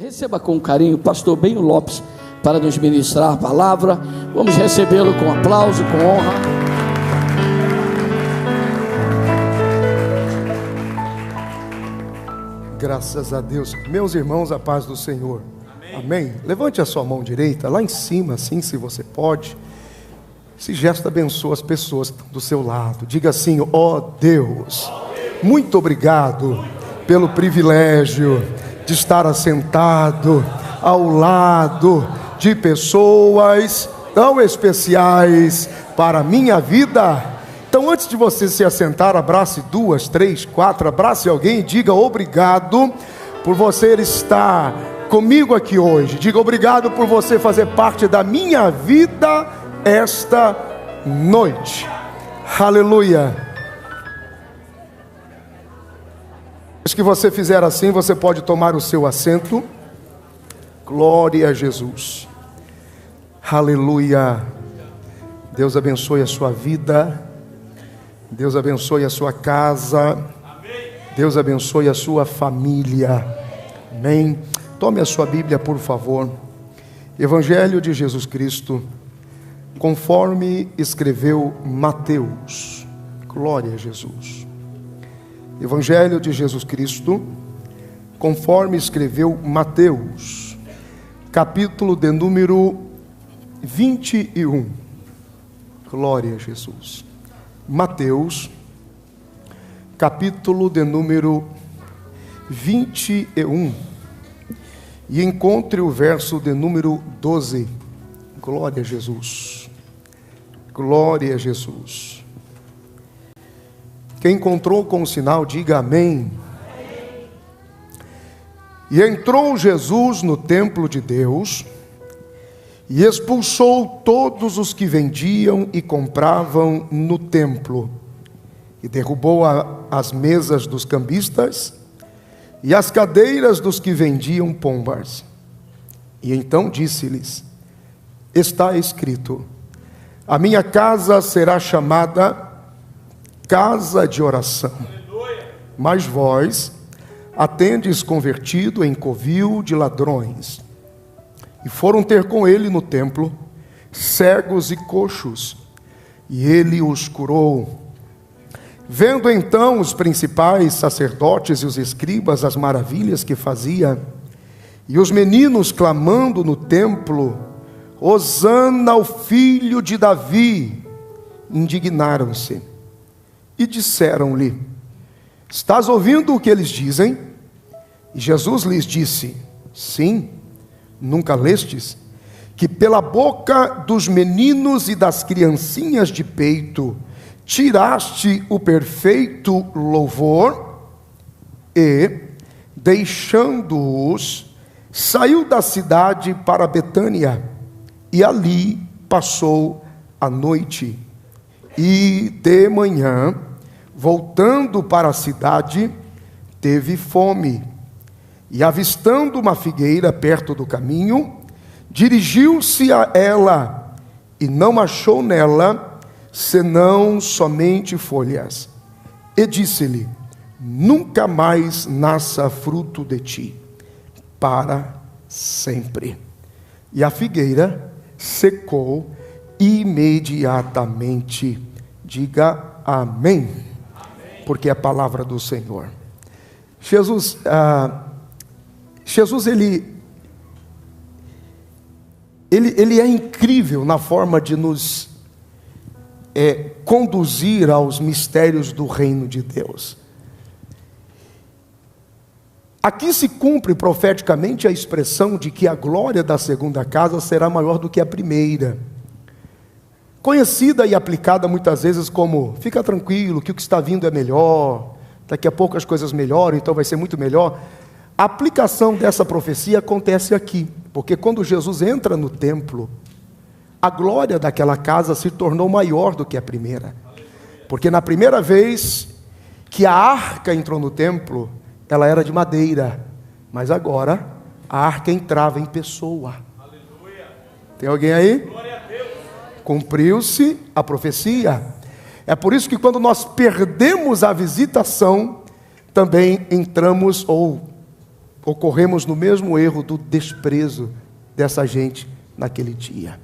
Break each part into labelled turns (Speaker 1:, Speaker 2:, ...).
Speaker 1: Receba com carinho o pastor Benho Lopes para nos ministrar a palavra. Vamos recebê-lo com aplauso, com honra.
Speaker 2: Graças a Deus. Meus irmãos, a paz do Senhor. Amém. Levante a sua mão direita, lá em cima, assim, se você pode. Esse gesto abençoa as pessoas que estão do seu lado. Diga assim: ó Deus, muito obrigado pelo privilégio de estar assentado ao lado de pessoas tão especiais para a minha vida. Então, antes de você se assentar, abrace 2, 3, 4, abrace alguém e diga obrigado por você estar comigo aqui hoje. Diga obrigado por você fazer parte da minha vida esta noite. Aleluia. Se que você fizer assim, você pode tomar o seu assento. Glória a Jesus. Aleluia. Deus abençoe a sua vida. Deus abençoe a sua casa. Deus abençoe a sua família. Amém. Tome a sua Bíblia, por favor. Evangelho de Jesus Cristo, conforme escreveu Mateus. Glória a Jesus. Evangelho de Jesus Cristo, conforme escreveu Mateus, capítulo de número 21. Glória a Jesus. Mateus, capítulo de número 21. E encontre o verso de número 12. Glória a Jesus. Glória a Jesus. Quem encontrou com o sinal, diga amém. Amém. E entrou Jesus no templo de Deus e expulsou todos os que vendiam e compravam no templo, e derrubou as mesas dos cambistas e as cadeiras dos que vendiam pombas. E então disse-lhes: está escrito, a minha casa será chamada casa de oração, mas vós a tendes convertido em covil de ladrões. E foram ter com ele no templo cegos e coxos, e ele os curou. Vendo então os principais sacerdotes e os escribas as maravilhas que fazia, e os meninos clamando no templo: Hosana ao filho de Davi, indignaram-se e disseram-lhe: estás ouvindo o que eles dizem? E Jesus lhes disse: sim, nunca lestes que pela boca dos meninos e das criancinhas de peito tiraste o perfeito louvor? E, deixando-os, saiu da cidade para Betânia, e ali passou a noite. E de manhã, voltando para a cidade, teve fome. E avistando uma figueira perto do caminho, dirigiu-se a ela, e não achou nela senão somente folhas. E disse-lhe: nunca mais nasça fruto de ti, para sempre. E a figueira secou imediatamente. Diga amém. Amém. Porque é a palavra do Senhor. Jesus ele é incrível na forma de nos conduzir aos mistérios do reino de Deus. Aqui se cumpre profeticamente a expressão de que a glória da segunda casa será maior do que a primeira. Conhecida e aplicada muitas vezes como: fica tranquilo que o que está vindo é melhor, daqui a pouco as coisas melhoram, então vai ser muito melhor. A aplicação dessa profecia acontece aqui, porque quando Jesus entra no templo, a glória daquela casa se tornou maior do que a primeira. Porque na primeira vez que a arca entrou no templo, ela era de madeira, mas agora a arca entrava em pessoa. Tem alguém aí? Glória a Deus. Cumpriu-se a profecia. É por isso que quando nós perdemos a visitação, também entramos, ou ocorremos no mesmo erro do desprezo dessa gente naquele dia.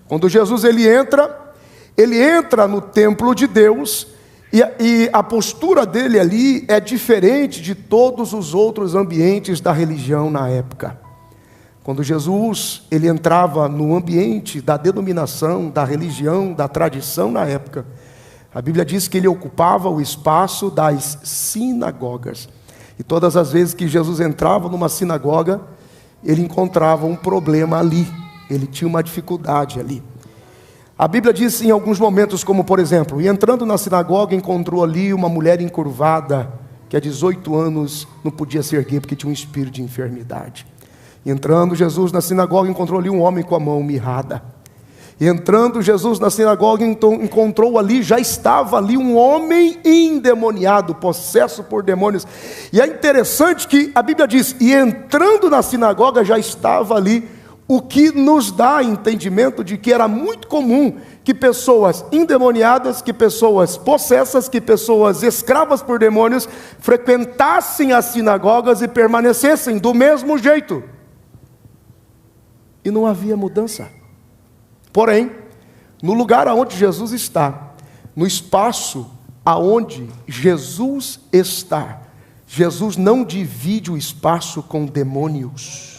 Speaker 2: Quando Jesus ele entra no templo de Deus, e a postura dele ali é diferente de todos os outros ambientes da religião na época. Quando Jesus ele entrava no ambiente da denominação, da religião, da tradição na época, a Bíblia diz que ele ocupava o espaço das sinagogas. E todas as vezes que Jesus entrava numa sinagoga, ele encontrava um problema ali. Ele tinha uma dificuldade ali. A Bíblia diz em alguns momentos, como por exemplo, e entrando na sinagoga, encontrou ali uma mulher encurvada, que há 18 anos não podia se erguer, porque tinha um espírito de enfermidade. E entrando Jesus na sinagoga, encontrou ali um homem com a mão mirrada. E entrando Jesus na sinagoga, encontrou ali, já estava ali um homem endemoniado, possesso por demônios. E é interessante que a Bíblia diz, e entrando na sinagoga já estava ali, o que nos dá entendimento de que era muito comum que pessoas endemoniadas, que pessoas possessas, que pessoas escravas por demônios, frequentassem as sinagogas e permanecessem do mesmo jeito. E não havia mudança. Porém, no lugar aonde Jesus está, no espaço aonde Jesus está, Jesus não divide o espaço com demônios.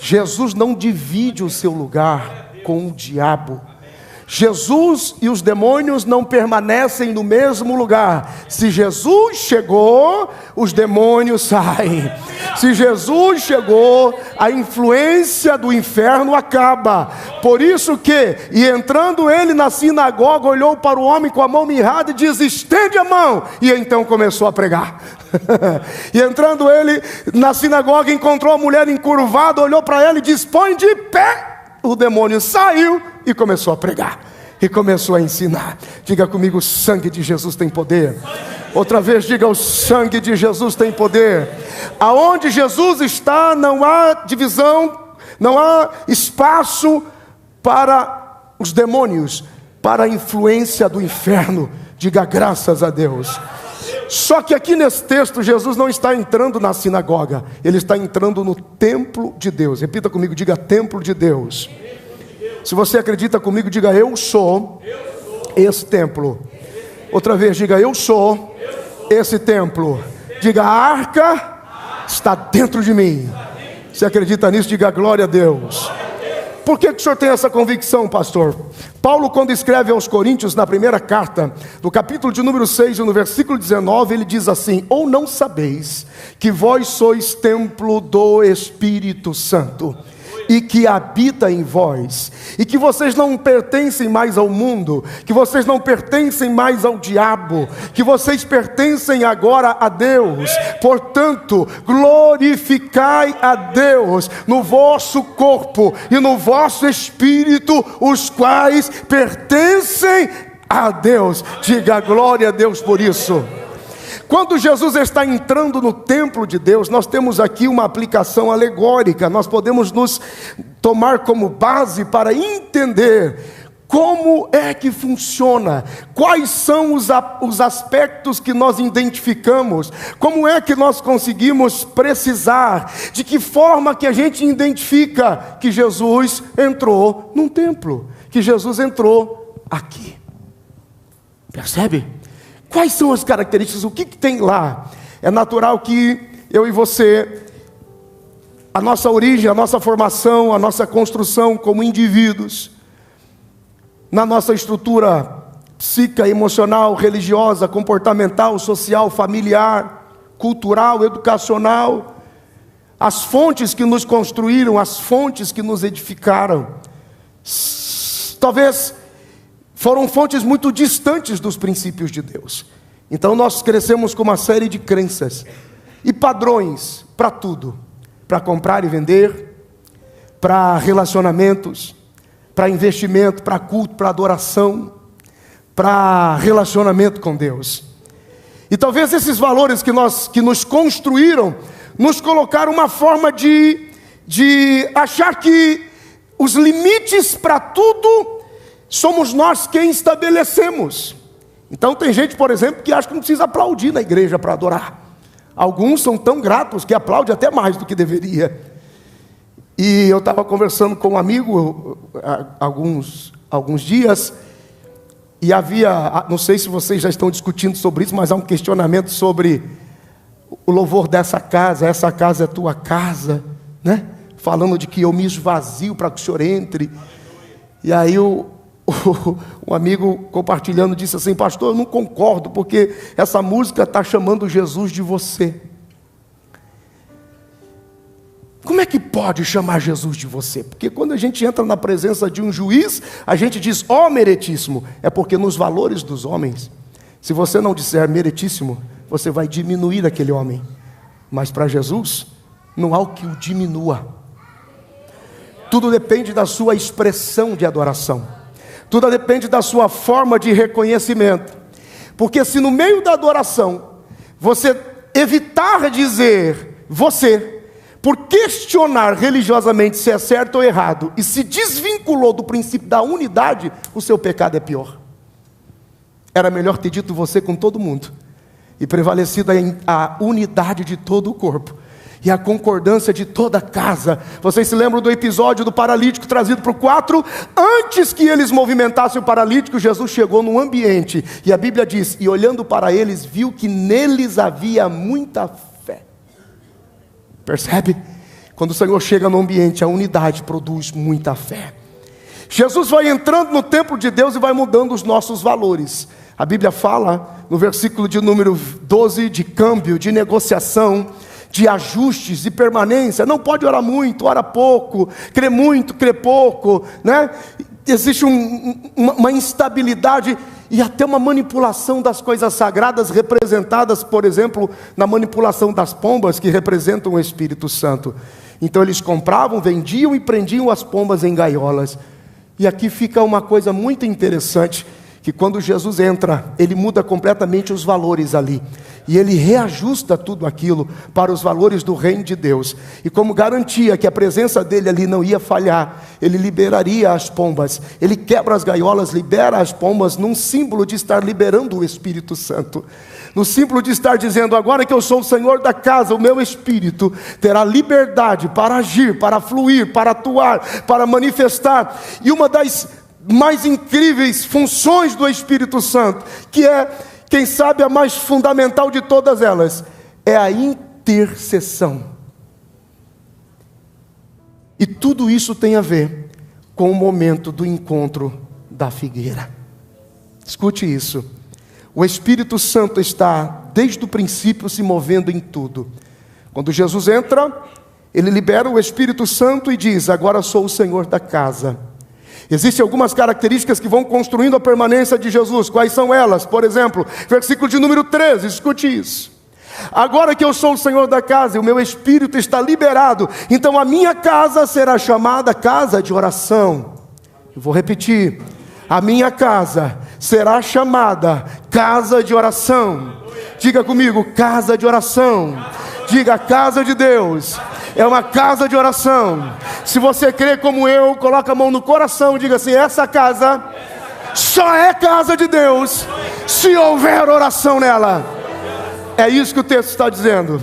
Speaker 2: Jesus não divide o seu lugar com o diabo. Jesus e os demônios não permanecem no mesmo lugar. Se Jesus chegou, os demônios saem. Se Jesus chegou, a influência do inferno acaba. Por isso que, e entrando ele na sinagoga, olhou para o homem com a mão mirrada e diz, estende a mão. E então começou a pregar. E entrando ele na sinagoga, encontrou a mulher encurvada, olhou para ela e disse, põe de pé. O demônio saiu e começou a pregar. E começou a ensinar. Diga comigo, o sangue de Jesus tem poder. Outra vez diga, o sangue de Jesus tem poder. Aonde Jesus está, não há divisão, não há espaço para os demônios, para a influência do inferno. Diga graças a Deus. Só que aqui nesse texto, Jesus não está entrando na sinagoga, ele está entrando no templo de Deus. Repita comigo, diga templo de Deus. Se você acredita comigo, diga eu sou esse templo. Outra vez, diga eu sou esse templo. Diga a arca está dentro de mim. Se acredita nisso, diga glória a Deus. Por que o senhor tem essa convicção, pastor? Paulo, quando escreve aos Coríntios, na primeira carta, no capítulo de número 6, no versículo 19, ele diz assim, ou não sabeis que vós sois templo do Espírito Santo, e que habita em vós, e que vocês não pertencem mais ao mundo, que vocês não pertencem mais ao diabo, que vocês pertencem agora a Deus. Portanto, glorificai a Deus no vosso corpo e no vosso espírito, os quais pertencem a Deus. Diga glória a Deus por isso. Quando Jesus está entrando no templo de Deus, nós temos aqui uma aplicação alegórica. Nós podemos nos tomar como base para entender como é que funciona, quais são os aspectos que nós identificamos, como é que nós conseguimos precisar, de que forma que a gente identifica que Jesus entrou num templo, que Jesus entrou aqui. Percebe? Quais são as características? O que tem lá? É natural que eu e você, a nossa origem, a nossa formação, a nossa construção como indivíduos, na nossa estrutura psíquica, emocional, religiosa, comportamental, social, familiar, cultural, educacional, as fontes que nos construíram, as fontes que nos edificaram, talvez foram fontes muito distantes dos princípios de Deus. Então nós crescemos com uma série de crenças e padrões para tudo, para comprar e vender, para relacionamentos, para investimento, para culto, para adoração, para relacionamento com Deus. E talvez esses valores que nos construíram, nos colocaram uma forma de achar que os limites para tudo somos nós quem estabelecemos. Então tem gente, por exemplo, que acha que não precisa aplaudir na igreja para adorar. Alguns são tão gratos que aplaudem até mais do que deveria. E eu estava conversando com um amigo há alguns dias, e havia, não sei se vocês já estão discutindo sobre isso, mas há um questionamento sobre o louvor dessa casa. Essa casa é tua casa, né? Falando de que eu me esvazio para que o Senhor entre. E aí um amigo compartilhando disse assim: pastor, eu não concordo, porque essa música está chamando Jesus de você. Como é que pode chamar Jesus de você? Porque quando a gente entra na presença de um juiz, a gente diz, ó meritíssimo. É porque nos valores dos homens, se você não disser meritíssimo, você vai diminuir aquele homem. Mas para Jesus, não há o que o diminua. Tudo depende da sua expressão de adoração. Tudo depende da sua forma de reconhecimento. Porque se no meio da adoração, você evitar dizer você, por questionar religiosamente se é certo ou errado, e se desvinculou do princípio da unidade, o seu pecado é pior. Era melhor ter dito você com todo mundo, e prevalecido a unidade de todo o corpo, e a concordância de toda a casa. Vocês se lembram do episódio do paralítico trazido para o 4? Antes que eles movimentassem o paralítico, Jesus chegou num ambiente, e a Bíblia diz, e olhando para eles, viu que neles havia muita fé. Percebe? Quando o Senhor chega no ambiente, a unidade produz muita fé. Jesus vai entrando no templo de Deus e vai mudando os nossos valores. A Bíblia fala, no versículo de número 12, de câmbio, de negociação, de ajustes, de permanência. Não pode orar muito, ora pouco, crer muito, crer pouco, né? Existe uma instabilidade e até uma manipulação das coisas sagradas, representadas, por exemplo, na manipulação das pombas, que representam o Espírito Santo. Então eles compravam, vendiam e prendiam as pombas em gaiolas. E aqui fica uma coisa muito interessante, que quando Jesus entra, ele muda completamente os valores ali, e ele reajusta tudo aquilo para os valores do reino de Deus, e como garantia que a presença dele ali não ia falhar, ele liberaria as pombas, ele quebra as gaiolas, libera as pombas, num símbolo de estar liberando o Espírito Santo, no símbolo de estar dizendo, agora que eu sou o Senhor da casa, o meu Espírito terá liberdade para agir, para fluir, para atuar, para manifestar. E uma das mais incríveis funções do Espírito Santo, que é, quem sabe, a mais fundamental de todas elas, é a intercessão. E tudo isso tem a ver com o momento do encontro da figueira. Escute isso. O Espírito Santo está, desde o princípio, se movendo em tudo. Quando Jesus entra, ele libera o Espírito Santo e diz, agora sou o Senhor da casa. Existem algumas características que vão construindo a permanência de Jesus. Quais são elas? Por exemplo, versículo de número 13, escute isso. Agora que eu sou o Senhor da casa e o meu Espírito está liberado, então a minha casa será chamada casa de oração. Eu vou repetir. A minha casa será chamada casa de oração. Diga comigo, casa de oração. Diga, casa de Deus é uma casa de oração. Se você crê como eu, coloca a mão no coração e diga assim, essa casa só é casa de Deus se houver oração nela. É isso que o texto está dizendo.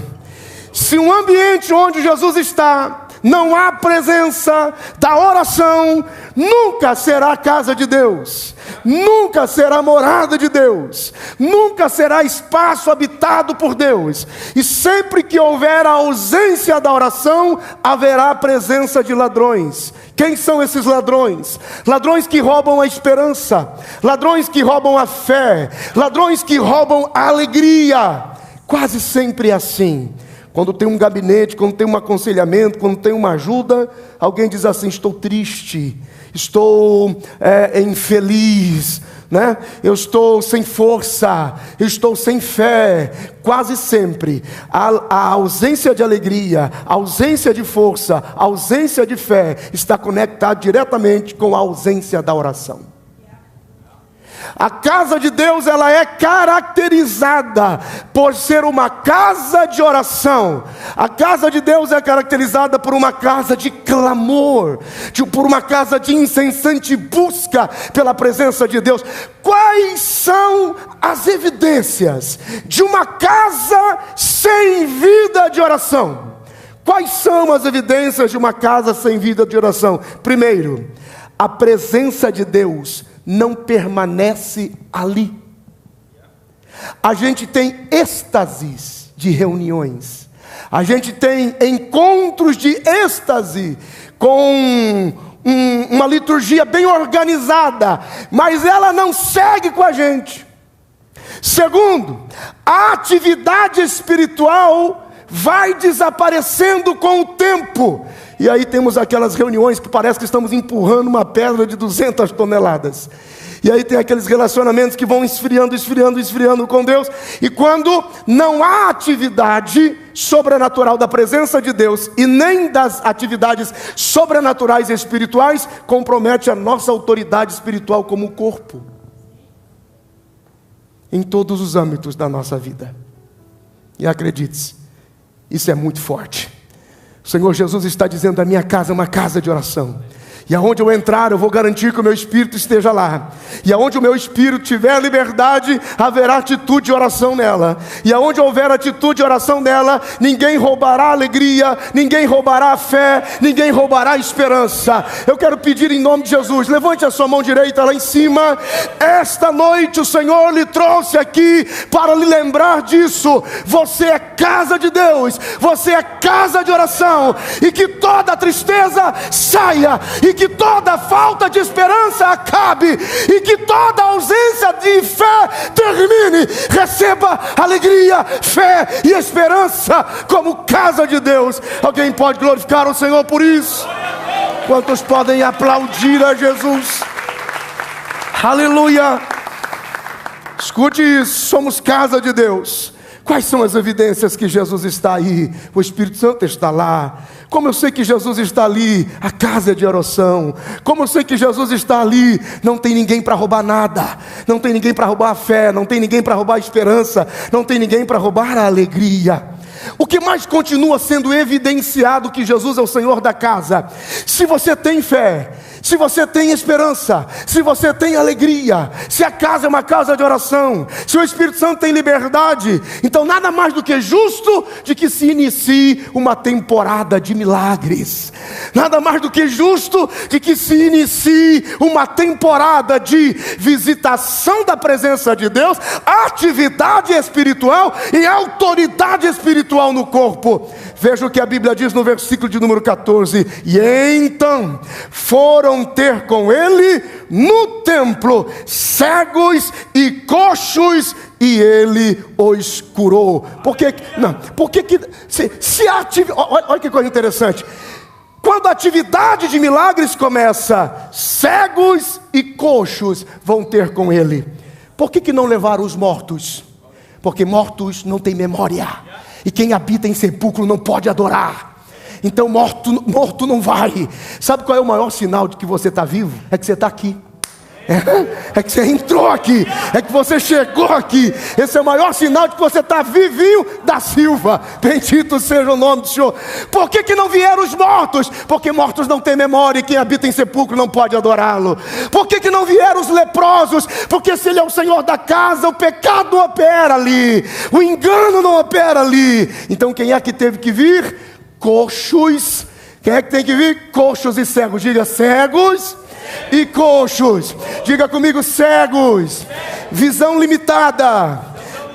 Speaker 2: Se um ambiente onde Jesus está não há presença da oração, nunca será casa de Deus, nunca será morada de Deus, nunca será espaço habitado por Deus. E sempre que houver a ausência da oração, haverá a presença de ladrões. Quem são esses ladrões? Ladrões que roubam a esperança, ladrões que roubam a fé, ladrões que roubam a alegria. Quase sempre é assim. Quando tem um gabinete, quando tem um aconselhamento, quando tem uma ajuda, alguém diz assim, estou triste, estou infeliz, né? Eu estou sem força, eu estou sem fé. Quase sempre a ausência de alegria, a ausência de força, a ausência de fé está conectada diretamente com a ausência da oração. A casa de Deus, ela é caracterizada por ser uma casa de oração. A casa de Deus é caracterizada por uma casa de clamor, por uma casa de incessante busca pela presença de Deus. Quais são as evidências de uma casa sem vida de oração? Quais são as evidências de uma casa sem vida de oração? Primeiro, a presença de Deus não permanece ali. A gente tem êxtases de reuniões, a gente tem encontros de êxtase com uma liturgia bem organizada, mas ela não segue com a gente. Segundo, a atividade espiritual vai desaparecendo com o tempo. E aí temos aquelas reuniões que parece que estamos empurrando uma pedra de 200 toneladas. E aí tem aqueles relacionamentos que vão esfriando com Deus. E quando não há atividade sobrenatural da presença de Deus e nem das atividades sobrenaturais e espirituais, compromete a nossa autoridade espiritual como corpo, em todos os âmbitos da nossa vida. E acredite, isso é muito forte. O Senhor Jesus está dizendo: a minha casa é uma casa de oração. E aonde eu entrar, eu vou garantir que o meu espírito esteja lá. E aonde o meu espírito tiver liberdade, haverá atitude de oração nela. E aonde houver atitude de oração nela, ninguém roubará a alegria, ninguém roubará a fé, ninguém roubará a esperança. Eu quero pedir em nome de Jesus, levante a sua mão direita lá em cima. Esta noite o Senhor lhe trouxe aqui para lhe lembrar disso. Você é casa de Deus, você é casa de oração. E que toda tristeza saia, e que toda falta de esperança acabe, e que toda ausência de fé termine. Receba alegria, fé e esperança como casa de Deus. Alguém pode glorificar o Senhor por isso? Quantos podem aplaudir a Jesus? Aleluia! Escute isso, somos casa de Deus. Quais são as evidências que Jesus está aí? O Espírito Santo está lá. Como eu sei que Jesus está ali? A casa de oração. Como eu sei que Jesus está ali? Não tem ninguém para roubar nada. Não tem ninguém para roubar a fé. Não tem ninguém para roubar a esperança. Não tem ninguém para roubar a alegria. O que mais continua sendo evidenciado que Jesus é o Senhor da casa? Se você tem fé, se você tem esperança, se você tem alegria, se a casa é uma casa de oração, se o Espírito Santo tem liberdade, então nada mais do que justo de que se inicie uma temporada de milagres. Nada mais do que justo de que se inicie uma temporada de visitação da presença de Deus, atividade espiritual e autoridade espiritual no corpo. Veja o que a Bíblia diz no versículo de número 14: e então foram ter com ele no templo cegos e coxos, e ele os curou. Por que não? Porque olha que coisa interessante. Quando a atividade de milagres começa, cegos e coxos vão ter com ele. Por que não levaram os mortos? Porque mortos não têm memória, e quem habita em sepulcro não pode adorar. Então morto não vai. Sabe qual é o maior sinal de que você está vivo? É que você está aqui. É que você entrou aqui, é que você chegou aqui. Esse é o maior sinal de que você está vivinho da Silva. Bendito seja o nome do Senhor. Por que não vieram os mortos? Porque mortos não têm memória, e quem habita em sepulcro não pode adorá-lo. Por que não vieram os leprosos? Porque se ele é o Senhor da casa, o pecado não opera ali, o engano não opera ali. Então quem é que teve que vir? Coxos. Quem é que tem que vir? Coxos e cegos. Diga: cegos e coxos. Diga comigo: cegos. Visão limitada.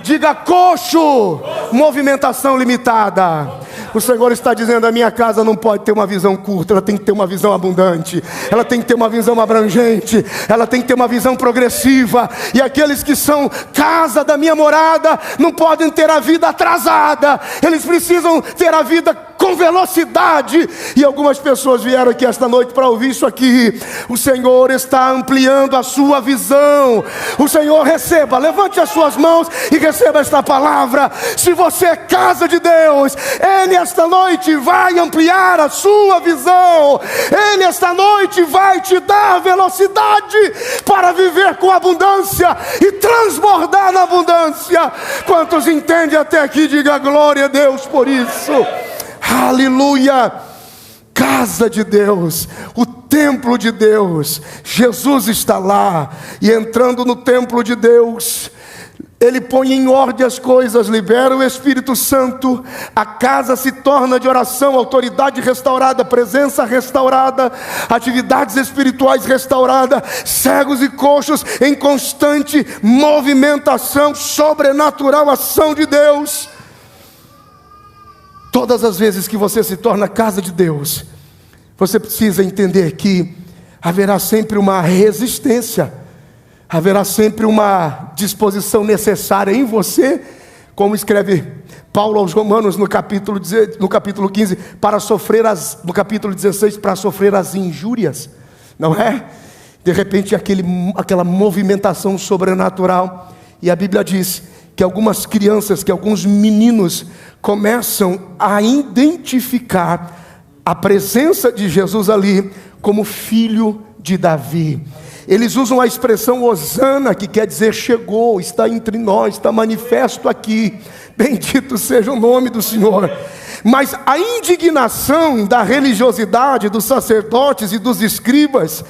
Speaker 2: Diga: coxo. Movimentação limitada. O Senhor está dizendo: a minha casa não pode ter uma visão curta, ela tem que ter uma visão abundante, ela tem que ter uma visão abrangente, ela tem que ter uma visão progressiva. E aqueles que são casa da minha morada não podem ter a vida atrasada, eles precisam ter a vida com velocidade. E algumas pessoas vieram aqui esta noite para ouvir isso aqui. O Senhor está ampliando a sua visão. O Senhor receba, levante as suas mãos e receba esta palavra. Se você é casa de Deus, Ele esta noite vai ampliar a sua visão. Ele esta noite vai te dar velocidade para viver com abundância e transbordar na abundância. Quantos entendem até aqui, diga glória a Deus por isso. Aleluia. Casa de Deus, o templo de Deus. Jesus está lá, e entrando no templo de Deus, Ele põe em ordem as coisas, libera o Espírito Santo, a casa se torna de oração, autoridade restaurada, presença restaurada, atividades espirituais restauradas, cegos e coxos em constante movimentação, sobrenatural ação de Deus. Todas as vezes que você se torna casa de Deus, você precisa entender que haverá sempre uma resistência, haverá sempre uma disposição necessária em você, como escreve Paulo aos Romanos no capítulo 15, para sofrer no capítulo 16, para sofrer as injúrias, não é? De repente aquela movimentação sobrenatural, e a Bíblia diz que algumas crianças, que alguns meninos começam a identificar a presença de Jesus ali como filho de Davi. Eles usam a expressão Hosana, que quer dizer chegou, está entre nós, está manifesto aqui. Bendito seja o nome do Senhor. Mas a indignação da religiosidade, dos sacerdotes e dos escribas,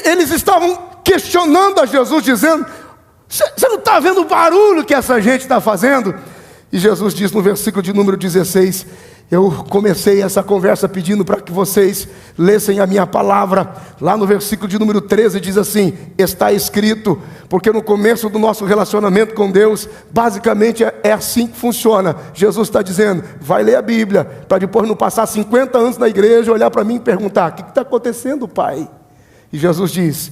Speaker 2: eles estavam questionando a Jesus, dizendo: você não está vendo o barulho que essa gente está fazendo? E Jesus diz no versículo de número 16, eu comecei essa conversa pedindo para que vocês lessem a minha palavra. Lá no versículo de número 13 diz assim: está escrito. Porque no começo do nosso relacionamento com Deus, basicamente é assim que funciona. Jesus está dizendo: vai ler a Bíblia, para depois não passar 50 anos na igreja, olhar para mim e perguntar: o que está acontecendo, pai? E Jesus diz: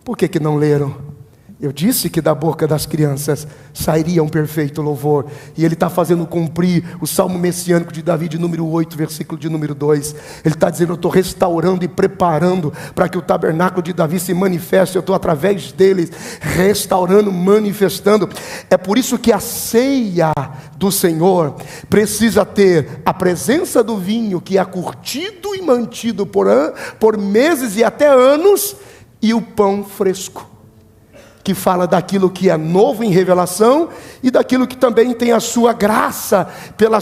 Speaker 2: por que não leram? Eu disse que da boca das crianças sairia um perfeito louvor. E Ele está fazendo cumprir o Salmo messiânico de Davi, de número 8, versículo de número 2. Ele está dizendo: eu estou restaurando e preparando para que o tabernáculo de Davi se manifeste. Eu estou através deles restaurando, manifestando. É por isso que a ceia do Senhor precisa ter a presença do vinho, que é curtido e mantido por meses e até anos, e o pão fresco, que fala daquilo que é novo em revelação e daquilo que também tem a sua graça, pela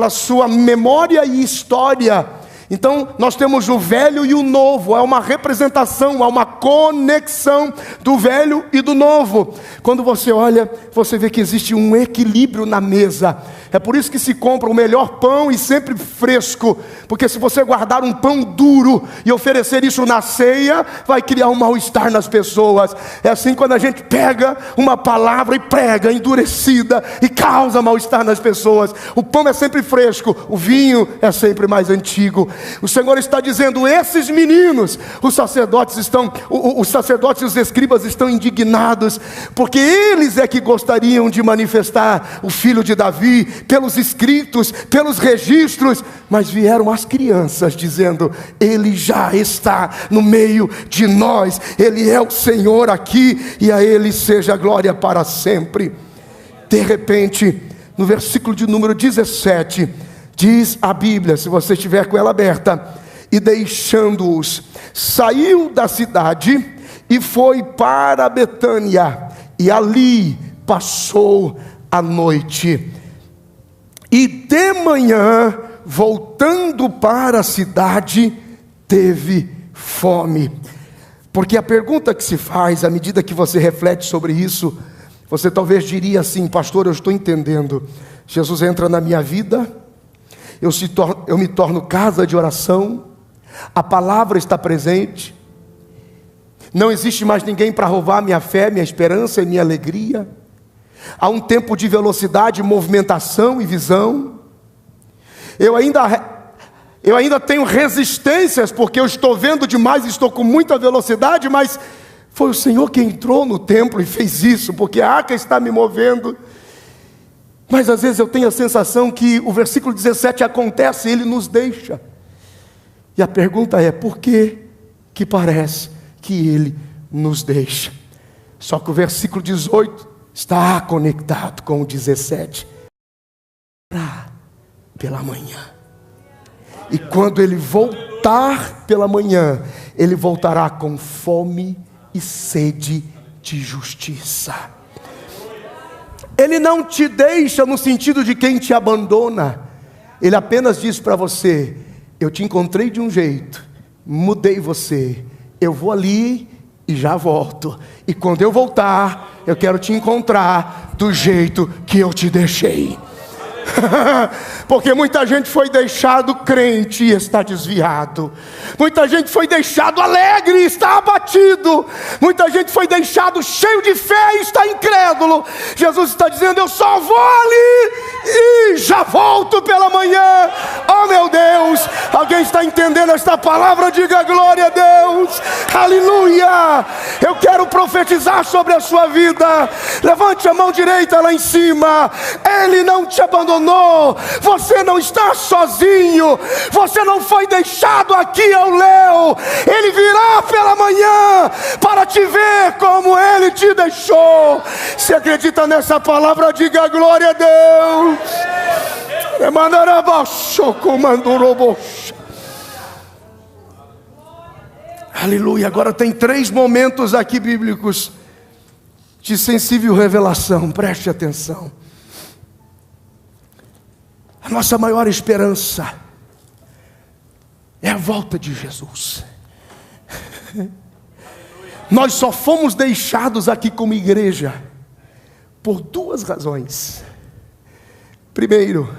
Speaker 2: sua memória e história. Então nós temos o velho e o novo, é uma representação, há uma conexão do velho e do novo. Quando você olha, você vê que existe um equilíbrio na mesa. É por isso que se compra o melhor pão e sempre fresco, porque se você guardar um pão duro e oferecer isso na ceia, vai criar um mal-estar nas pessoas. É assim quando a gente pega uma palavra e prega endurecida e causa mal-estar nas pessoas. O pão é sempre fresco, o vinho é sempre mais antigo. O Senhor está dizendo: esses meninos, os sacerdotes e os escribas estão indignados, porque eles é que gostariam de manifestar o filho de Davi, pelos escritos, pelos registros, mas vieram as crianças dizendo: Ele já está no meio de nós, Ele é o Senhor aqui, e a Ele seja a glória para sempre. De repente, no versículo de número 17, diz a Bíblia, se você estiver com ela aberta: e deixando-os, saiu da cidade e foi para Betânia, e ali passou a noite. E de manhã, voltando para a cidade, teve fome. Porque a pergunta que se faz, à medida que você reflete sobre isso, você talvez diria assim: pastor, eu estou entendendo. Jesus entra na minha vida, eu me torno casa de oração, a palavra está presente, não existe mais ninguém para roubar minha fé, minha esperança e minha alegria. Há um tempo de velocidade, movimentação e visão. Eu ainda tenho resistências, porque eu estou vendo demais, estou com muita velocidade, mas foi o Senhor que entrou no templo e fez isso, porque a arca está me movendo. Mas às vezes eu tenho a sensação que o versículo 17 acontece e ele nos deixa. E a pergunta é, por que que parece que ele nos deixa? Só que o versículo 18 está conectado com o 17. Pela manhã. E quando ele voltar pela manhã, ele voltará com fome e sede de justiça. Ele não te deixa no sentido de quem te abandona. Ele apenas diz para você: eu te encontrei de um jeito, mudei você, eu vou ali e já volto. E quando eu voltar, eu quero te encontrar do jeito que eu te deixei. Porque muita gente foi deixado crente e está desviado. Muita gente foi deixado alegre e está abatido. Muita gente foi deixado cheio de fé e está incrédulo. Jesus está dizendo: eu só vou ali e já volto pela manhã. Oh meu Deus, alguém está entendendo esta palavra? Diga glória a Deus. Aleluia. Eu quero profetizar sobre a sua vida. Levante a mão direita lá em cima. Ele não te abandonou. Você não está sozinho. Você não foi deixado aqui ao léu. Ele virá pela manhã para te ver como ele te deixou. Se acredita nessa palavra, diga glória a Deus. Aleluia. Agora tem 3 momentos aqui bíblicos de sensível revelação. Preste atenção. A nossa maior esperança é a volta de Jesus. Nós só fomos deixados aqui como igreja por 2 razões. Primeiro,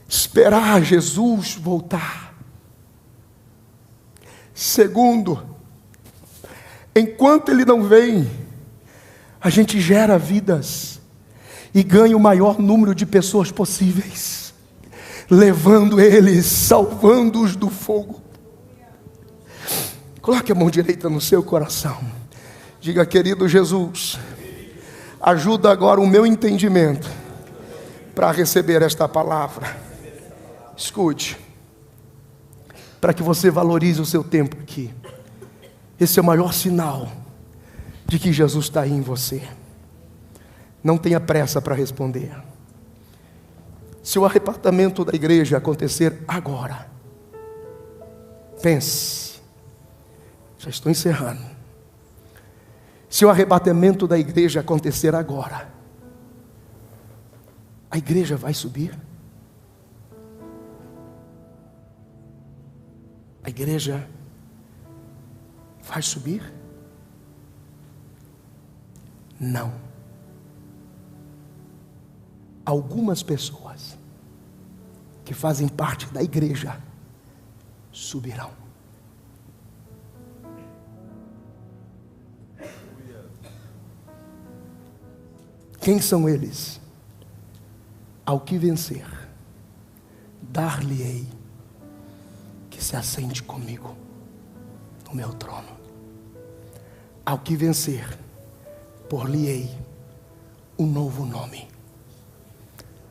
Speaker 2: esperar Jesus voltar. Segundo, enquanto ele não vem, a gente gera vidas e ganha o maior número de pessoas possíveis, levando eles, salvando-os do fogo. Coloque a mão direita no seu coração. Diga: querido Jesus, ajuda agora o meu entendimento para receber esta palavra. Escute, para que você valorize o seu tempo aqui. Esse é o maior sinal de que Jesus está aí em você. Não tenha pressa para responder. Se o arrebatamento da igreja acontecer agora, pense, já estou encerrando. Se o arrebatamento da igreja acontecer agora, a igreja vai subir? A igreja vai subir? Não. Algumas pessoas que fazem parte da igreja subirão. Quem são eles? Ao que vencer, dar-lhe-ei que se assente comigo no meu trono. Ao que vencer, por-lhe-ei um novo nome.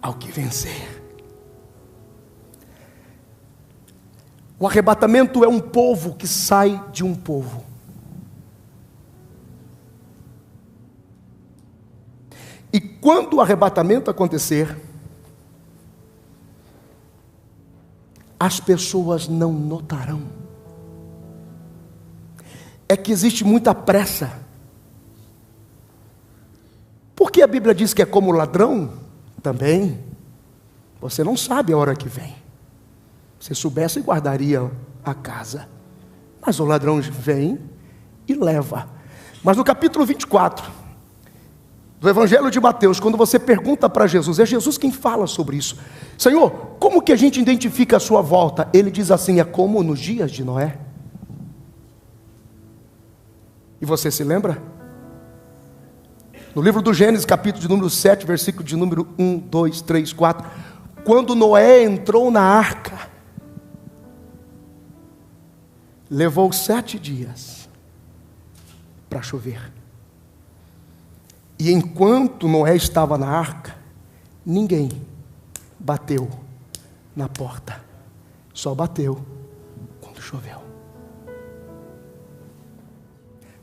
Speaker 2: Ao que vencer. O arrebatamento é um povo que sai de um povo. E quando o arrebatamento acontecer, as pessoas não notarão. É que existe muita pressa. Porque a Bíblia diz que é como ladrão? Também, você não sabe a hora que vem. Se soubesse, guardaria a casa. Mas o ladrão vem e leva. Mas no capítulo 24 do Evangelho de Mateus, quando você pergunta para Jesus, é Jesus quem fala sobre isso. Senhor, como que a gente identifica a sua volta? Ele diz assim: é como nos dias de Noé. E você se lembra? No livro do Gênesis, capítulo de número 7, versículo de número 1, 2, 3, 4. Quando Noé entrou na arca, levou 7 dias para chover. E enquanto Noé estava na arca, ninguém bateu na porta, só bateu quando choveu.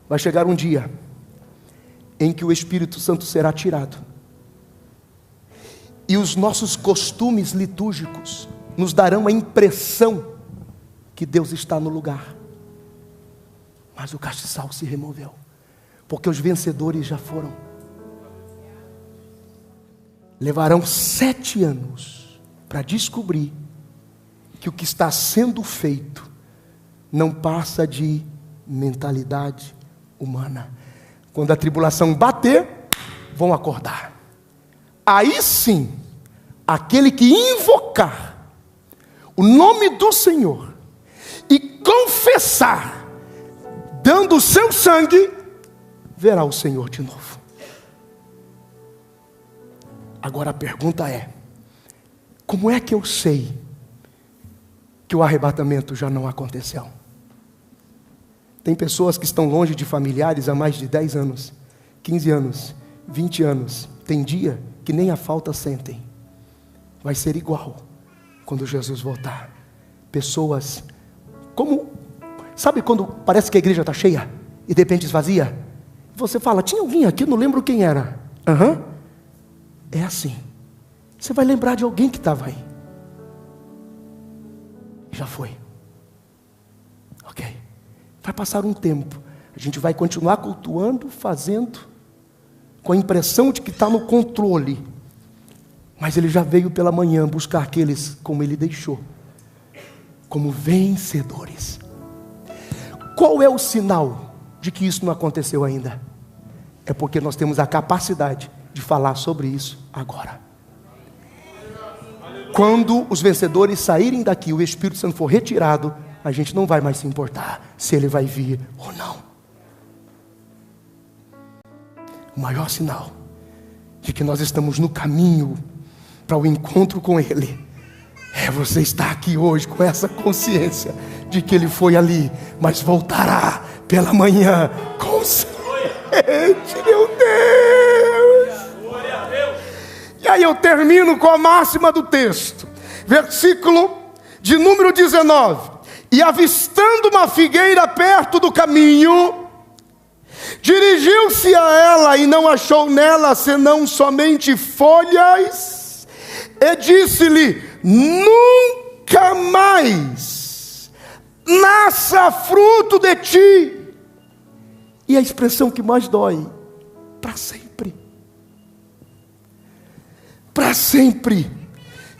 Speaker 2: Vai chegar um dia em que o Espírito Santo será tirado, e os nossos costumes litúrgicos nos darão a impressão que Deus está no lugar, mas o castiçal se removeu, porque os vencedores já foram. Levarão 7 anos para descobrir que o que está sendo feito não passa de mentalidade humana. Quando a tribulação bater, vão acordar. Aí sim, aquele que invocar o nome do Senhor e confessar, dando o seu sangue, verá o Senhor de novo. Agora a pergunta é: como é que eu sei que o arrebatamento já não aconteceu? Tem pessoas que estão longe de familiares há mais de 10 anos, 15 anos, 20 anos. Tem dia que nem a falta sentem. Vai ser igual quando Jesus voltar. Pessoas como, sabe quando parece que a igreja está cheia e de repente esvazia? Você fala, tinha alguém aqui, não lembro quem era. É assim. Você vai lembrar de alguém que estava aí. Já foi. Ok. Vai passar um tempo. A gente vai continuar cultuando, fazendo, com a impressão de que está no controle. Mas ele já veio pela manhã buscar aqueles como ele deixou, como vencedores. Qual é o sinal de que isso não aconteceu ainda? É porque nós temos a capacidade de falar sobre isso agora. Quando os vencedores saírem daqui, o Espírito Santo for retirado, a gente não vai mais se importar se ele vai vir ou não. O maior sinal de que nós estamos no caminho para o encontro com ele é você estar aqui hoje com essa consciência de que ele foi ali, mas voltará pela manhã com sede, meu Deus. E aí eu termino com a máxima do texto, versículo de número 19. E avistando uma figueira perto do caminho, dirigiu-se a ela e não achou nela senão somente folhas, e disse-lhe: nunca mais nasça fruto de ti. E a expressão que mais dói: para sempre. Para sempre.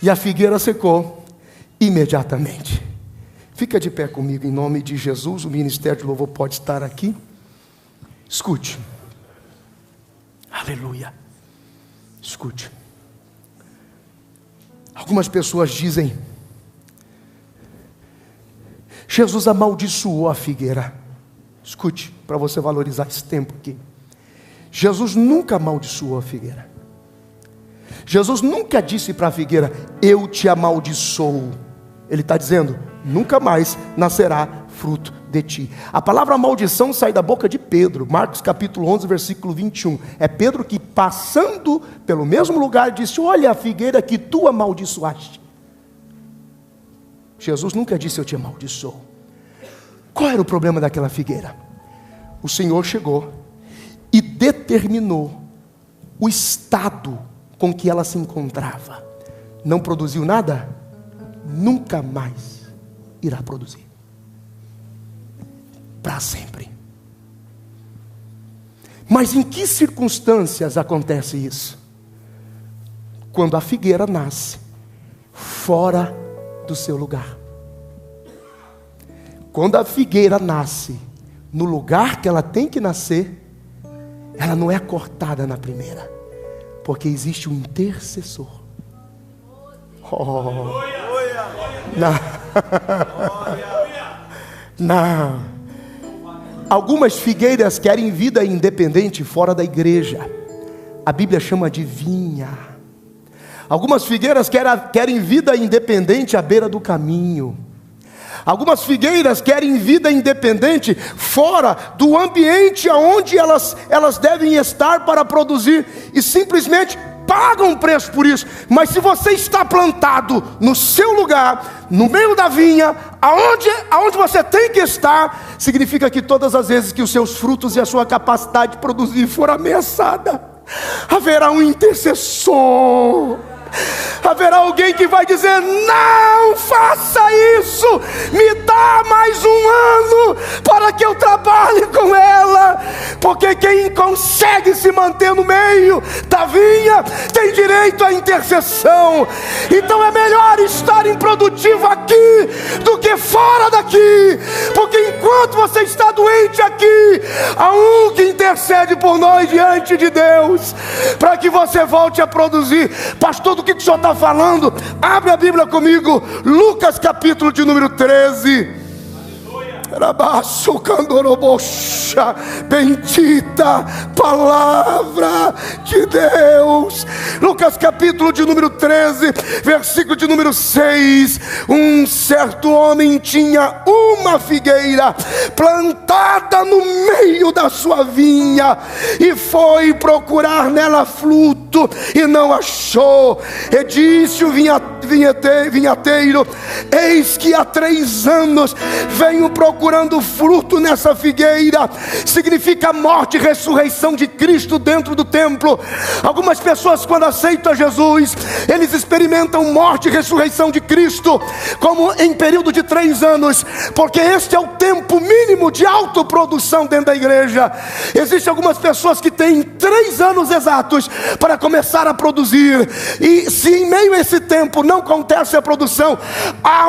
Speaker 2: E a figueira secou imediatamente. Fica de pé comigo em nome de Jesus. O ministério de louvor pode estar aqui. Escute. Aleluia. Escute. Algumas pessoas dizem: Jesus amaldiçoou a figueira. Escute, para você valorizar esse tempo aqui. Jesus nunca amaldiçoou a figueira. Jesus nunca disse para a figueira: eu te amaldiçoo. Ele está dizendo: nunca mais nascerá fruto de ti. A palavra maldição sai da boca de Pedro. Marcos capítulo 11, versículo 21. É Pedro que, passando pelo mesmo lugar, disse: olha a figueira que tu amaldiçoaste. Jesus nunca disse: eu te amaldiçoo. Qual era o problema daquela figueira? O Senhor chegou e determinou o estado com que ela se encontrava. Não produziu nada? Nunca mais irá produzir. Para sempre. Mas em que circunstâncias acontece isso? Quando a figueira nasce fora do seu lugar. Quando a figueira nasce no lugar que ela tem que nascer, ela não é cortada na primeira, porque existe um intercessor. Não. Algumas figueiras querem vida independente fora da igreja. A Bíblia chama de vinha. Algumas figueiras querem vida independente à beira do caminho. Algumas figueiras querem vida independente fora do ambiente onde elas devem estar para produzir. E simplesmente paga um preço por isso. Mas se você está plantado no seu lugar, no meio da vinha, aonde você tem que estar, significa que todas as vezes que os seus frutos e a sua capacidade de produzir for ameaçada, haverá um intercessor. Haverá alguém que vai dizer: não faça isso, me dá mais um ano para que eu trabalhe com ela, porque quem consegue se manter no meio da vinha tem direito à intercessão. Então é melhor estar improdutivo aqui do que fora daqui, porque enquanto você está doente aqui, há um que intercede por nós diante de Deus, para que você volte a produzir. Pastor, do que o senhor está falando? Abre a Bíblia comigo, Lucas capítulo de número 13. Bendita palavra de Deus. Lucas capítulo de número 13, versículo de número 6. Um certo homem tinha uma figueira plantada no meio da sua vinha, e foi procurar nela fruto e não achou. E disse o vinhateiro: eis que há 3 anos venho procurando fruto nessa figueira. Significa a morte e ressurreição de Cristo dentro do templo. Algumas pessoas, quando aceitam Jesus, eles experimentam morte e ressurreição de Cristo como em período de 3 anos, porque este é o tempo mínimo de autoprodução dentro da igreja. Existem algumas pessoas que têm 3 anos exatos para começar a produzir, e se em meio a esse tempo não acontece a produção, há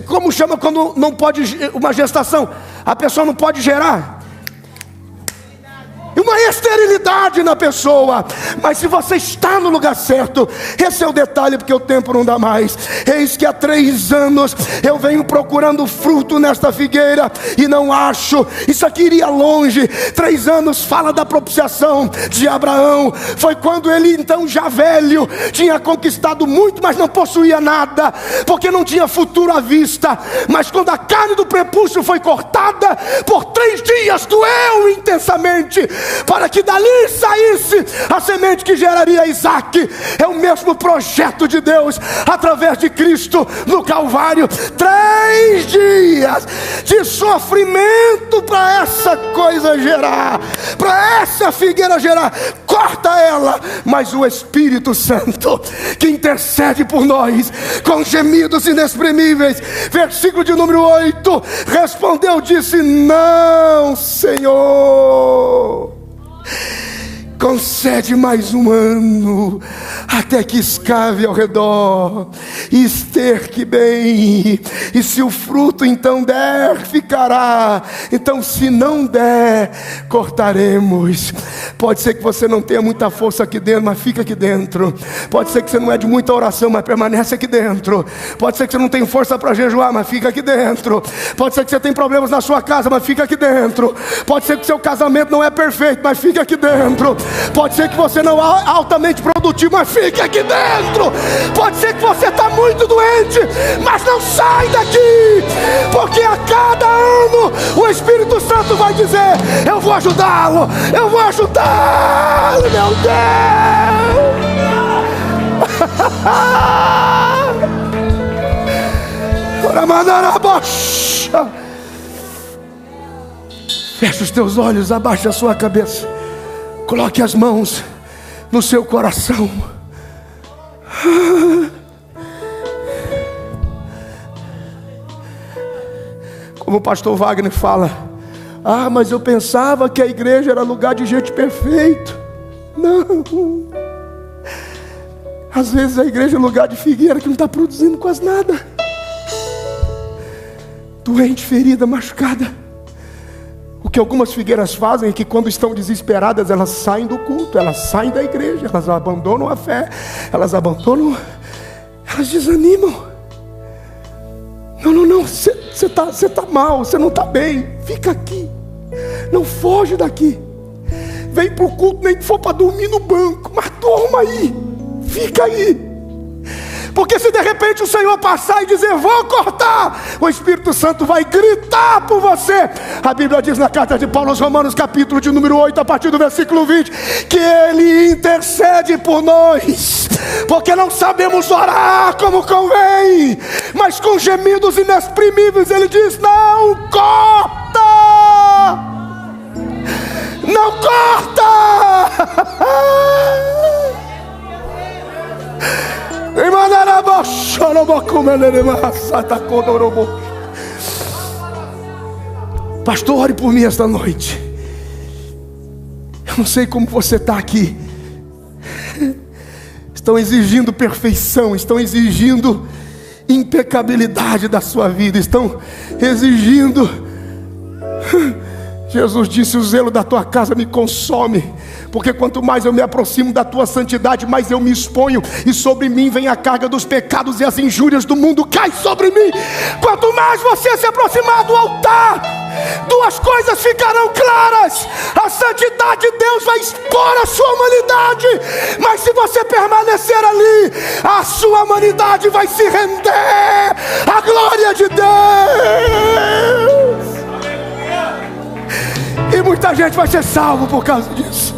Speaker 2: como chama quando não pode, uma gestação, a pessoa não pode gerar, uma esterilidade na pessoa. Mas se você está no lugar certo, esse é o detalhe, porque o tempo não dá mais. Eis que há 3 anos eu venho procurando fruto nesta figueira e não acho. Isso aqui iria longe. 3 anos fala da propiciação de Abraão. Foi quando ele, então já velho, tinha conquistado muito, mas não possuía nada, porque não tinha futuro à vista. Mas quando a carne do prepúcio foi cortada, por 3 dias doeu intensamente, para que dali saísse a semente que geraria Isaac. É o mesmo projeto de Deus através de Cristo no Calvário. 3 dias de sofrimento para essa coisa gerar, para essa figueira gerar. Corta ela, mas o Espírito Santo, que intercede por nós com gemidos inexprimíveis, versículo de número 8, respondeu, disse: não, Senhor, concede mais um ano, até que escave ao redor e esterque bem, e se o fruto então der, ficará. Então se não der, cortaremos. Pode ser que você não tenha muita força aqui dentro, mas fica aqui dentro. Pode ser que você não é de muita oração, mas permanece aqui dentro. Pode ser que você não tenha força para jejuar, mas fica aqui dentro. Pode ser que você tenha problemas na sua casa, mas fica aqui dentro. Pode ser que o seu casamento não é perfeito, mas fica aqui dentro. Pode ser que você não é altamente produtivo, mas fique aqui dentro. Pode ser que você está muito doente, mas não sai daqui, porque a cada ano o Espírito Santo vai dizer: eu vou ajudá-lo, eu vou ajudá-lo, meu Deus. Fecha os teus olhos, abaixa a sua cabeça, coloque as mãos no seu coração. Como o pastor Wagner fala: ah, mas eu pensava que a igreja era lugar de gente perfeito. Não. Às vezes a igreja é lugar de figueira que não está produzindo quase nada. Doente, ferida, machucada. O que algumas figueiras fazem é que quando estão desesperadas, elas saem do culto, elas saem da igreja, elas abandonam a fé, elas desanimam. Não, você está mal, você não está bem, fica aqui, não foge daqui. Vem para o culto, nem que for para dormir no banco, mas dorma aí, fica aí. Porque se de repente o Senhor passar e dizer: vou cortar, o Espírito Santo vai gritar por você. A Bíblia diz na carta de Paulo aos Romanos, capítulo de número 8, a partir do versículo 20, que Ele intercede por nós, porque não sabemos orar como convém, mas com gemidos inexprimíveis Ele diz: não corta, não corta. Pastor, ore por mim esta noite. Eu não sei como você está aqui. Estão exigindo perfeição, estão exigindo impecabilidade da sua vida, estão exigindo. Jesus disse: o zelo da tua casa me consome, porque quanto mais eu me aproximo da tua santidade, mais eu me exponho, e sobre mim vem a carga dos pecados, e as injúrias do mundo cai sobre mim. Quanto mais você se aproximar do altar, duas coisas ficarão claras: a santidade de Deus vai expor a sua humanidade, mas se você permanecer ali, a sua humanidade vai se render à glória de Deus. E muita gente vai ser salvo por causa disso.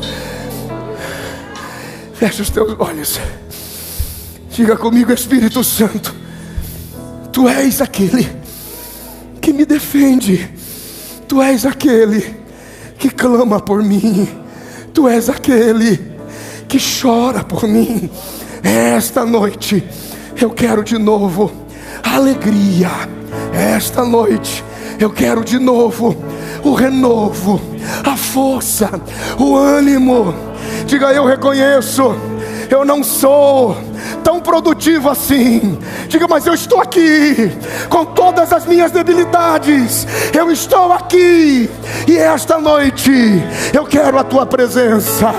Speaker 2: Feche os teus olhos. Diga comigo: Espírito Santo, Tu és aquele que me defende. Tu és aquele que clama por mim. Tu és aquele que chora por mim. Esta noite eu quero de novo alegria. Esta noite eu quero de novo o renovo, a força, o ânimo. Diga: eu reconheço, eu não sou tão produtivo assim. Diga: mas eu estou aqui com todas as minhas debilidades. Eu estou aqui, e esta noite eu quero a tua presença,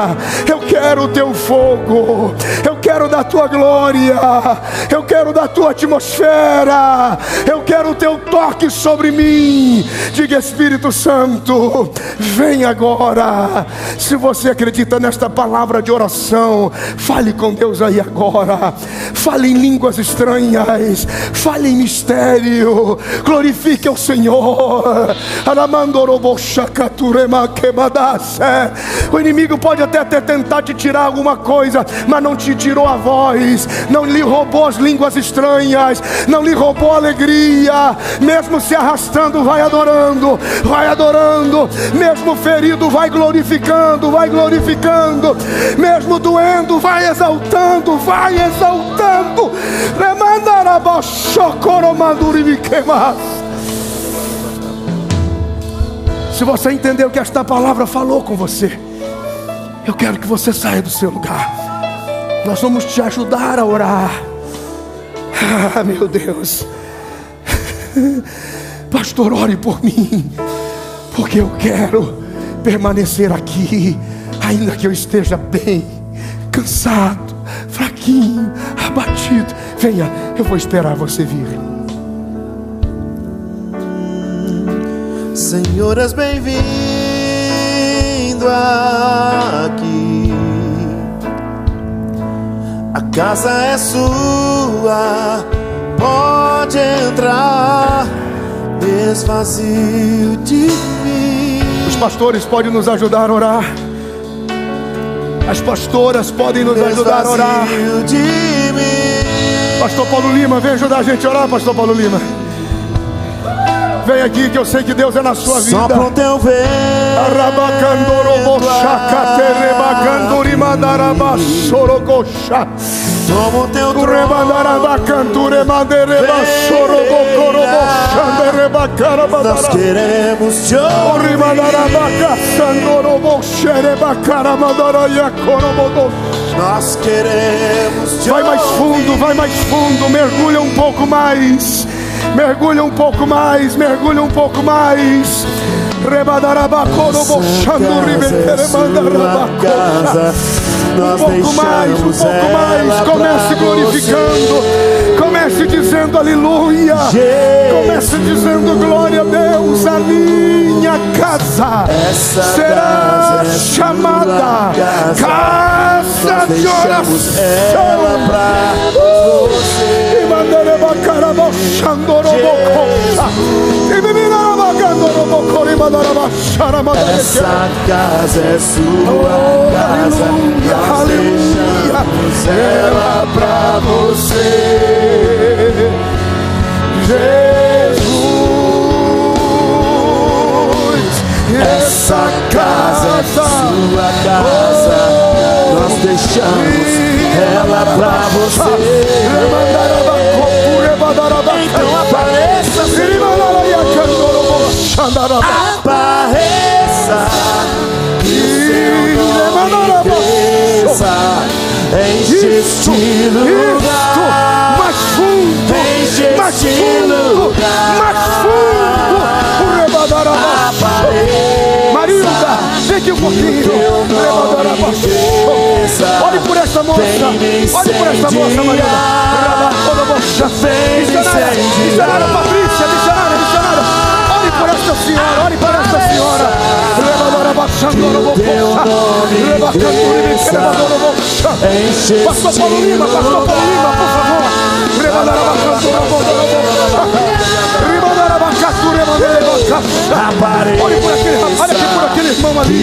Speaker 2: eu quero o teu fogo, eu quero da tua glória, eu quero da tua atmosfera, eu quero o teu toque sobre mim. Diga: Espírito Santo, vem agora. Se você acredita nesta palavra de oração, fale com Deus aí agora. Fale em línguas estranhas, fale em mistério, glorifique ao Senhor. O inimigo pode até tentar te tirar alguma coisa, mas não te tirou a voz, não lhe roubou as línguas estranhas, não lhe roubou a alegria. Mesmo se arrastando, vai adorando, vai adorando. Mesmo ferido, vai glorificando, vai glorificando. Mesmo doendo, vai exaltando, vai exaltando. Se você entendeu que esta palavra falou com você, eu quero que você saia do seu lugar. Nós vamos te ajudar a orar. Ah, meu Deus. Pastor, ore por mim, porque eu quero permanecer aqui, ainda que eu esteja bem cansado, fraquinho, abatido. Venha, eu vou esperar você vir.
Speaker 3: Senhor, és bem-vindo aqui. A casa é sua, pode entrar, desvazio de mim.
Speaker 2: Os pastores podem nos ajudar a orar. As pastoras podem nos ajudar a orar. Pastor Paulo Lima, vem ajudar a gente a orar, Pastor Paulo Lima. Vem aqui, que eu sei que Deus é na sua vida.
Speaker 3: Sopra o teu vento. Toma o teu trono. Nós queremos te ouvir. Nós queremos te ouvir.
Speaker 2: Vai mais fundo, vai mais fundo. Mergulha um pouco mais. Mergulha um pouco mais, mergulha um pouco mais. Um pouco mais, um pouco mais. Comece glorificando, comece dizendo: dizendo aleluia. Comece dizendo glória a Deus. A minha casa será chamada casa de oração.
Speaker 3: Ela pra você. Essa casa é sua casa.
Speaker 2: Aleluia.
Speaker 3: Ela pra você.
Speaker 2: Jesus,
Speaker 3: essa casa é sua casa. Nós deixamos ela pra você. Então apareça, Senhor. Apareça e o seu nome cresça. Enche este lugar.
Speaker 2: mais fundo,
Speaker 3: Enche
Speaker 2: mais
Speaker 3: este
Speaker 2: fundo,
Speaker 3: lugar.
Speaker 2: mais fundo. Marilda, vem aqui um pouquinho. Olhe por essa moça. Olhe por essa moça, Marilda. Missionária Patrícia, missionária. Olhe por esta senhora, olhe por esta senhora. Pastor Paulo Lima, por favor. Olhe por aquele irmão ali.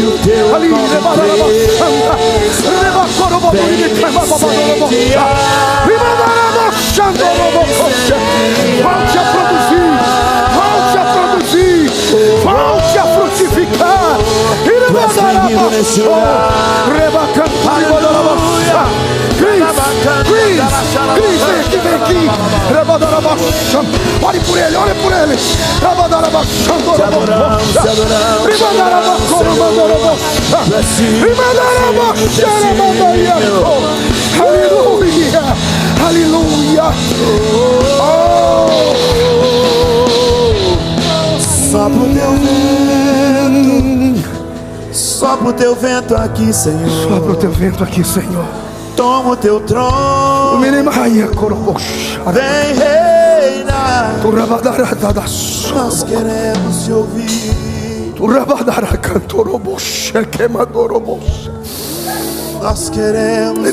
Speaker 2: Volte a produzir, volte a frutificar. Cris, vem aqui. Olhe por ele. Aleluia.
Speaker 3: Sopra o teu vento. Sopra o teu vento aqui, Senhor.
Speaker 2: Sopra o teu vento aqui, Senhor.
Speaker 3: Toma o teu trono. Vem reinar. Nós queremos te ouvir. Nós queremos te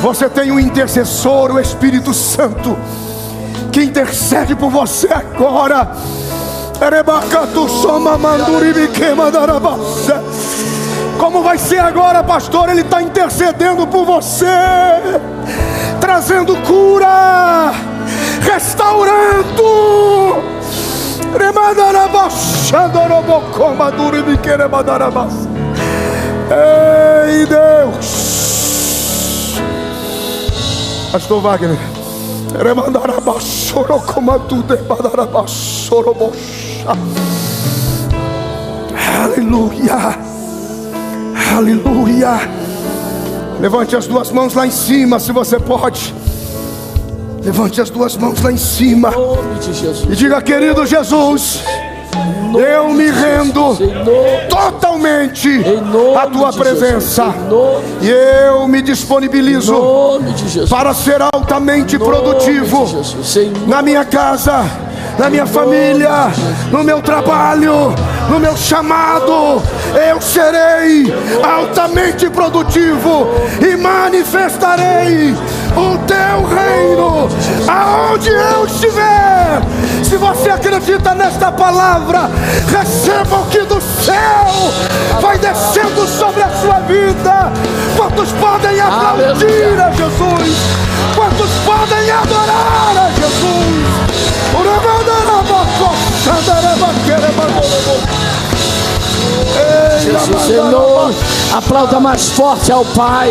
Speaker 2: Você tem um intercessor, o Espírito Santo, que intercede por você agora. Como vai ser agora, pastor? Ele está intercedendo por você, trazendo cura, restaurando. Ei, Deus. Pastor Wagner. Aleluia. Aleluia. Levante as duas mãos lá em cima, se você pode. Levante as duas mãos lá em cima e diga: querido Jesus, eu me rendo totalmente à tua presença, e eu me disponibilizo para ser altamente produtivo na minha casa, na minha família, no meu trabalho, no meu chamado. Eu serei altamente produtivo e manifestarei o teu reino aonde eu estiver. Se você acredita nesta palavra, receba o que do céu vai descendo sobre a sua vida. Quantos podem aplaudir a Jesus? Quantos podem adorar a Jesus?
Speaker 1: Jesus, Senhor, aplauda mais forte ao Pai.